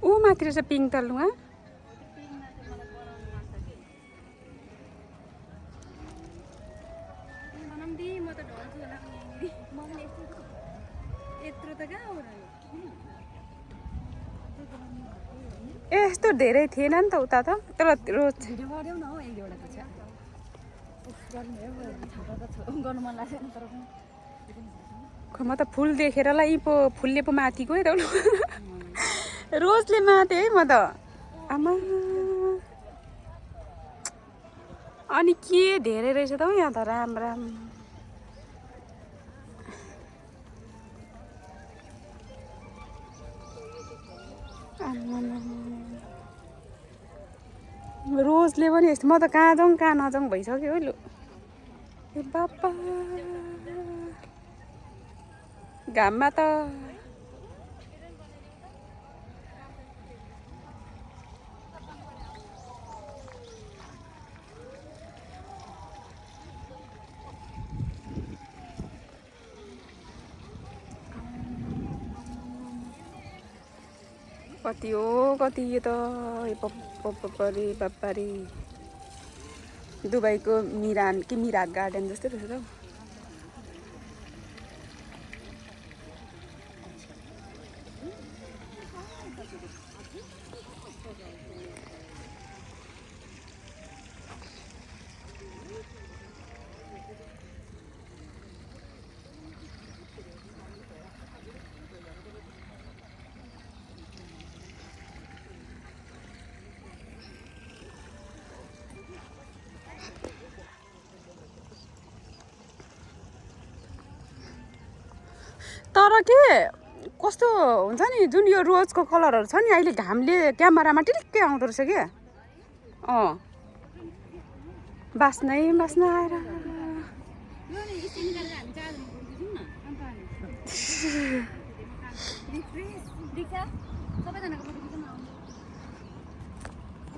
ऊ माथि रहेछ पिङ तल्नुमा यस्तो धेरै थिएन नि त उता त तर रोज म त फुल देखेरलाई यी पो फुलले पो माथि गयो त रोजले माथि है म त आमा अनि के धेरै रहेछ त हौ यहाँ त राम राम रोजले पनि यस्तो म त कहाँ जाउँ कहाँ नजाउँ भइसक्यो है लु ए बाबा घाममा त कति हो कति यो त पप्परी पप्परी दुबईको मिरान कि मिराक गार्डन जस्तै रहेछ त तर के कस्तो हुन्छ नि जुन यो रोजको कलरहरू छ नि अहिले घामले क्यामेरामा टिल्कै आउँदो रहेछ क्या बास्नै बास्न आएर